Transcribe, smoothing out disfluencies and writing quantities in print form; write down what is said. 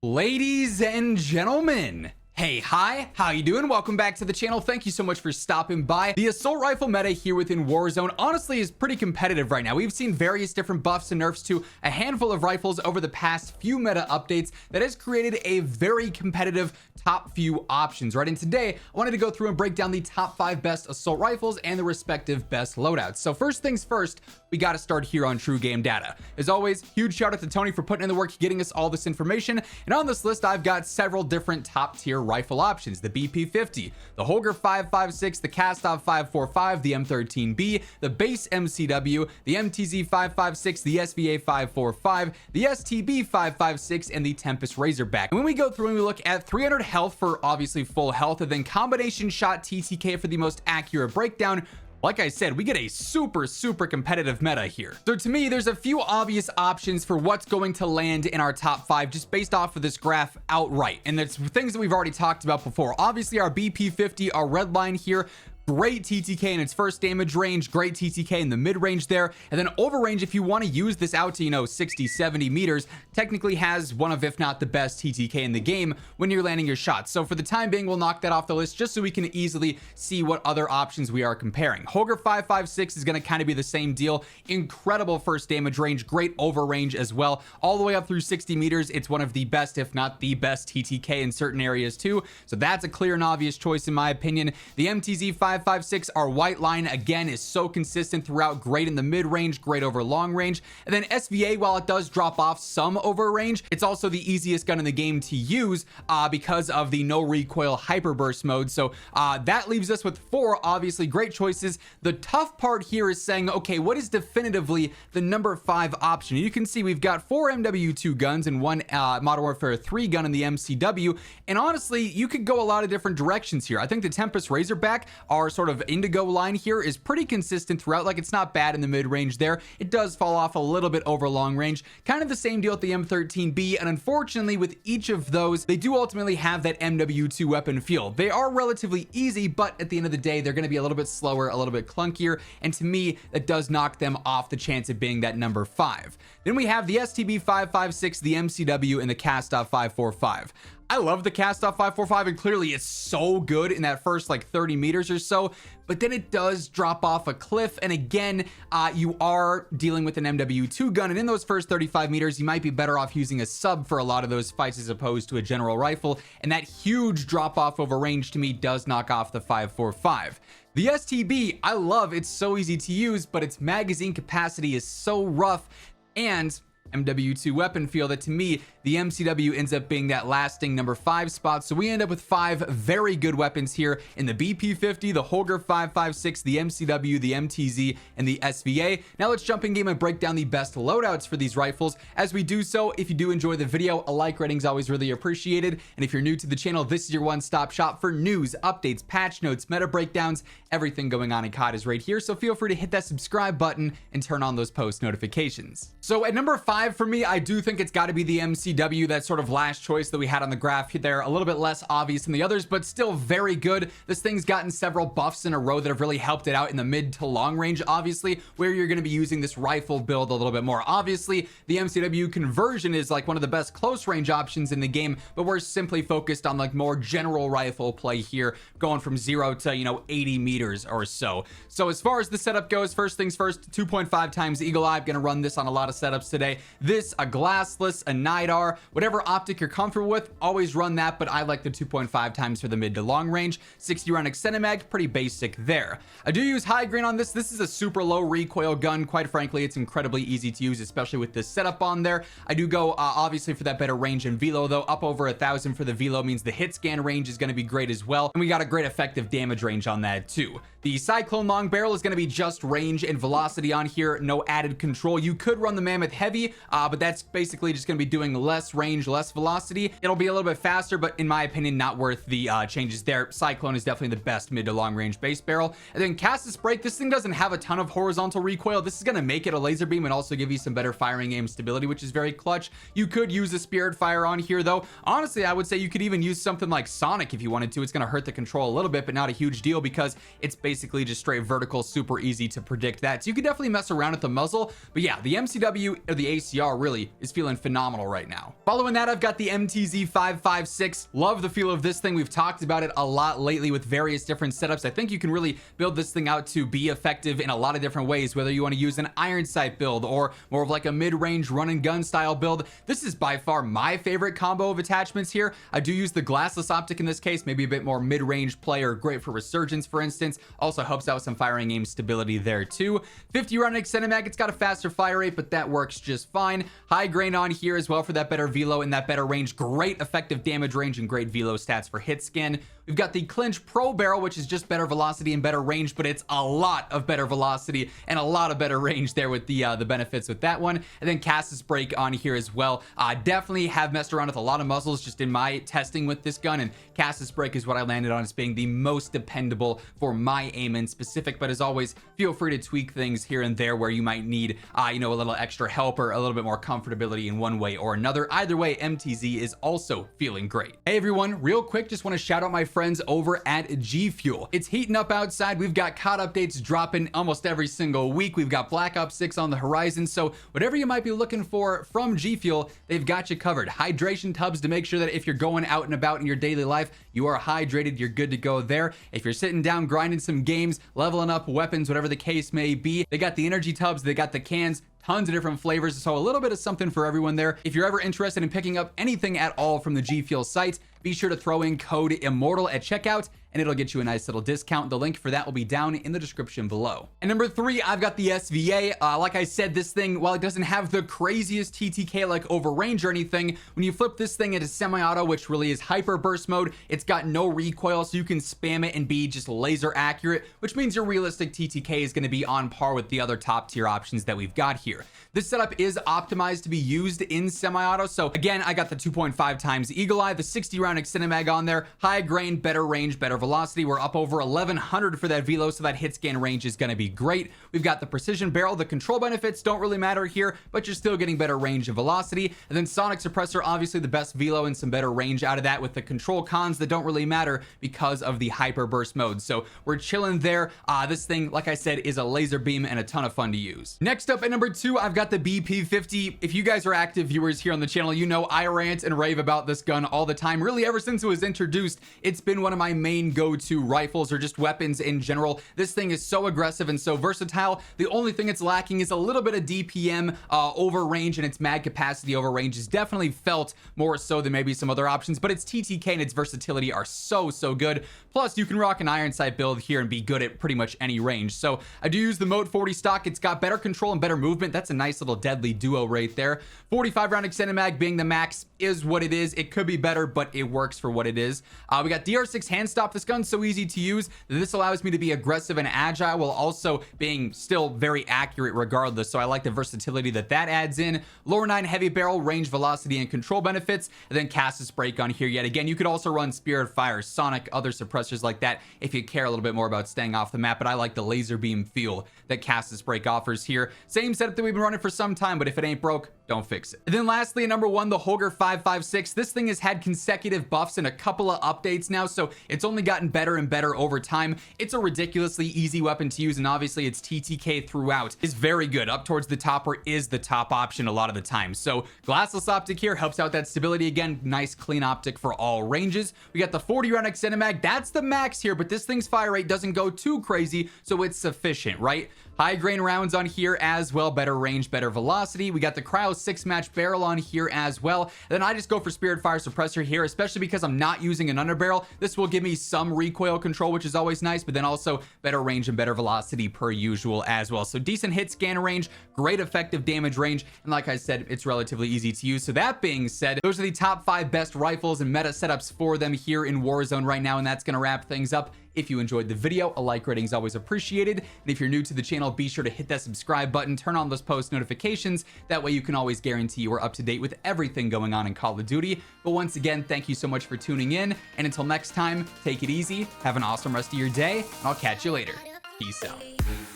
Ladies and gentlemen, hey, hi, how you doing? Welcome back to the channel. Thank you so much for stopping by. The assault rifle meta here within Warzone honestly is pretty competitive right now. We've seen various different buffs and nerfs to a handful of rifles over the past few meta updates that has created a very competitive top few options, right? And today I wanted to go through and break down the top 5 best assault rifles and the respective best loadouts. So first things first, we got to start here on True Game Data. As always, huge shout out to Tony for putting in the work, getting us all this information. And on this list, I've got several different top tier rifle options: the BP50, the Holger 556, the Kastov 545, the M13B, the base MCW, the MTZ 556, the SVA 545, the STB 556, and the Tempest Razorback. And when we go through and we look at 300 health for obviously full health, and then combination shot TTK for the most accurate breakdown, like I said, we get a super competitive meta here. So to me, there's a few obvious options for what's going to land in our top 5 just based off of this graph outright. And it's things that we've already talked about before. Obviously, our BP50, our red line here, great TTK in its first damage range, great TTK in the mid range there, and then over range, if you want to use this out to 60 70 meters, technically has one of, if not the best TTK in the game when you're landing your shots. So for the time being, we'll knock that off the list just so we can easily see what other options we are comparing. Holger 556 is going to kind of be the same deal. Incredible first damage range, great over range as well, all the way up through 60 meters. It's one of the best, if not the best TTK in certain areas too, so that's a clear and obvious choice in my opinion. The MTZ 556, our white line, again, is so consistent throughout, great in the mid range, great over long range. And then SVA, while it does drop off some over range, it's also the easiest gun in the game to use because of the no recoil hyperburst mode. So that leaves us with 4 obviously great choices. The tough part here is saying, okay, what is definitively the number 5 option? You can see we've got 4 MW2 guns and 1 Modern Warfare 3 gun in the MCW, and honestly, you could go a lot of different directions here. I think the Tempest Razorback, our sort of indigo line here, is pretty consistent throughout. Like, it's not bad in the mid range there. It does fall off a little bit over long range. Kind of the same deal with the M13B, and unfortunately with each of those, they do ultimately have that MW2 weapon feel. They are relatively easy, but at the end of the day, they're going to be a little bit slower, a little bit clunkier, and to me, that does knock them off the chance of being that number 5. Then we have the STB 556, the MCW, and the Kastov 545. I love the Kastov 545, and clearly it's so good in that first like 30 meters or so, but then it does drop off a cliff. And again, you are dealing with an MW2 gun, and in those first 35 meters, you might be better off using a sub for a lot of those fights as opposed to a general rifle. And that huge drop off over range to me does knock off the 545. The STB, I love. It's so easy to use, but its magazine capacity is so rough, and MW2 weapon feel that to me, the MCW ends up being that lasting number 5 spot. So we end up with 5 very good weapons here in the BP50, the Holger 556, the MCW, the MTZ, and the SVA. Now let's jump in game and break down the best loadouts for these rifles. As we do so, if you do enjoy the video, a like rating is always really appreciated. And if you're new to the channel, this is your one-stop shop for news, updates, patch notes, meta breakdowns, everything going on in COD is right here. So feel free to hit that subscribe button and turn on those post notifications. So at number 5 for me, I do think it's got to be the MCW, that sort of last choice that we had on the graph there. A little bit less obvious than the others, but still very good. This thing's gotten several buffs in a row that have really helped it out in the mid to long range, obviously, where you're going to be using this rifle build a little bit more. Obviously, the MCW conversion is like one of the best close range options in the game, but we're simply focused on like more general rifle play here, going from 0 to 80 meters or so. So as far as the setup goes, first things first, 2.5 times Eagle Eye. I'm going to run this on a lot of setups today. This, a glassless, a NIDAR, whatever optic you're comfortable with, always run that, but I like the 2.5 times for the mid to long range. 60 round extended mag, pretty basic there. I do use high grain on this. This is a super low recoil gun. Quite frankly, it's incredibly easy to use, especially with this setup on there. I do go obviously for that better range and velo, though. Up over 1,000 for the velo means the hit scan range is going to be great as well, and we got a great effective damage range on that too. The Cyclone long barrel is going to be just range and velocity on here, no added control. You could run the Mammoth heavy, but that's basically just going to be doing less range, less velocity. It'll be a little bit faster, but in my opinion, not worth the changes there. Cyclone is definitely the best mid to long range base barrel. And then Castus Break, this thing doesn't have a ton of horizontal recoil. This is going to make it a laser beam and also give you some better firing aim stability, which is very clutch. You could use a Spirit Fire on here, though. Honestly, I would say you could even use something like Sonic if you wanted to. It's going to hurt the control a little bit, but not a huge deal because it's basically just straight vertical, super easy to predict that. So you could definitely mess around with the muzzle. But yeah, the MCW or the ACR really is feeling phenomenal right now. now. Following that, I've got the MTZ-556. Love the feel of this thing. We've talked about it a lot lately with various different setups. I think you can really build this thing out to be effective in a lot of different ways, whether you want to use an iron sight build or more of like a mid-range run and gun style build. This is by far my favorite combo of attachments here. I do use the glassless optic in this case, maybe a bit more mid-range player, great for resurgence, for instance. Also helps out with some firing aim stability there too. 50 round extended mag, it's got a faster fire rate, but that works just fine. High grain on here as well for that better velo and that better range. Great effective damage range and great velo stats for hit scan. We've got the Clinch Pro Barrel, which is just better velocity and better range, but it's a lot of better velocity and a lot of better range there with the benefits with that one. And then Cassis Brake on here as well. Definitely have messed around with a lot of muzzles just in my testing with this gun, and Cassis Brake is what I landed on as being the most dependable for my aim in specific. But as always, feel free to tweak things here and there where you might need, you know, a little extra help or a little bit more comfortability in one way or another. Either way, MTZ is also feeling great. Hey everyone, real quick, just want to shout out my friends over at G Fuel. It's heating up outside. We've got COD updates dropping almost every single week. We've got Black Ops 6 on the horizon. So whatever you might be looking for from G Fuel, they've got you covered. Hydration tubs to make sure that if you're going out and about in your daily life, you are hydrated, you're good to go there. If you're sitting down grinding some games, leveling up weapons, whatever the case may be, they got the energy tubs, they got the cans, tons of different flavors, so a little bit of something for everyone there. If you're ever interested in picking up anything at all from the G Fuel site, be sure to throw in code IMMORTAL at checkout and it'll get you a nice little discount. The link for that will be down in the description below. And number 3, I've got the SVA. Like I said, this thing, while it doesn't have the craziest TTK like over range or anything, when you flip this thing into semi-auto, which really is hyper burst mode, it's got no recoil, so you can spam it and be just laser accurate, which means your realistic TTK is going to be on par with the other top tier options that we've got here. This setup is optimized to be used in semi-auto. So again, I got the 2.5 times Eagle Eye, the 60 round extended mag on there, high grain, better range, better velocity. We're up over 1100 for that velo, so that hit scan range is going to be great. We've got the precision barrel. The control benefits don't really matter here, but you're still getting better range and velocity. And then sonic suppressor, obviously the best velo and some better range out of that, with the control cons that don't really matter because of the hyper burst mode. So we're chilling there. This thing, like I said, is a laser beam and a ton of fun to use. Next up at number 2, I've got the BP50. If you guys are active viewers here on the channel, you know I rant and rave about this gun all the time. Really, ever since it was introduced, it's been one of my main go-to rifles or just weapons in general. This thing is so aggressive and so versatile. The only thing it's lacking is a little bit of DPM over range, and its mag capacity over range is definitely felt more so than maybe some other options, but its TTK and its versatility are so good. Plus, you can rock an iron sight build here and be good at pretty much any range. So I do use the Mode 40 stock. It's got better control and better movement. That's a nice little deadly duo right there. 45 round extended mag being the max is what it is. It could be better, but it works for what it is. We got DR6 hand stop. This gun's so easy to use that this allows me to be aggressive and agile while also being still very accurate regardless. So I like the versatility that adds in. Lower 9 heavy barrel, range, velocity, and control benefits. And then Cassis Brake on here yet again. You could also run Spirit Fire, Sonic, other suppressors like that if you care a little bit more about staying off the map, but I like the laser beam feel that Cassis Brake offers here. Same setup that we've been running for some time, but if it ain't broke, don't fix it. And then lastly, at number 1, the Holger 556. This thing has had consecutive buffs and a couple of updates now, so it's only gotten better and better over time. It's a ridiculously easy weapon to use, and obviously its TTK throughout is very good. Up towards the top, or is the top option a lot of the time. So glassless optic here helps out that stability. Again, nice clean optic for all ranges. We got the 40 round extended mag. That's the max here, but this thing's fire rate doesn't go too crazy, so it's sufficient, right? High grain rounds on here as well, better range, better velocity. We got the Cryo 6-match barrel on here as well. And then I just go for Spirit Fire suppressor here, especially because I'm not using an underbarrel. This will give me some recoil control, which is always nice, but then also better range and better velocity per usual as well. So decent hit scan range, great effective damage range, and like I said, it's relatively easy to use. So that being said, those are the top 5 best rifles and meta setups for them here in Warzone right now, and that's gonna wrap things up. If you enjoyed the video, a like rating is always appreciated. And if you're new to the channel, be sure to hit that subscribe button, turn on those post notifications. That way you can always guarantee you are up to date with everything going on in Call of Duty. But once again, thank you so much for tuning in. And until next time, take it easy, have an awesome rest of your day, and I'll catch you later. Peace out.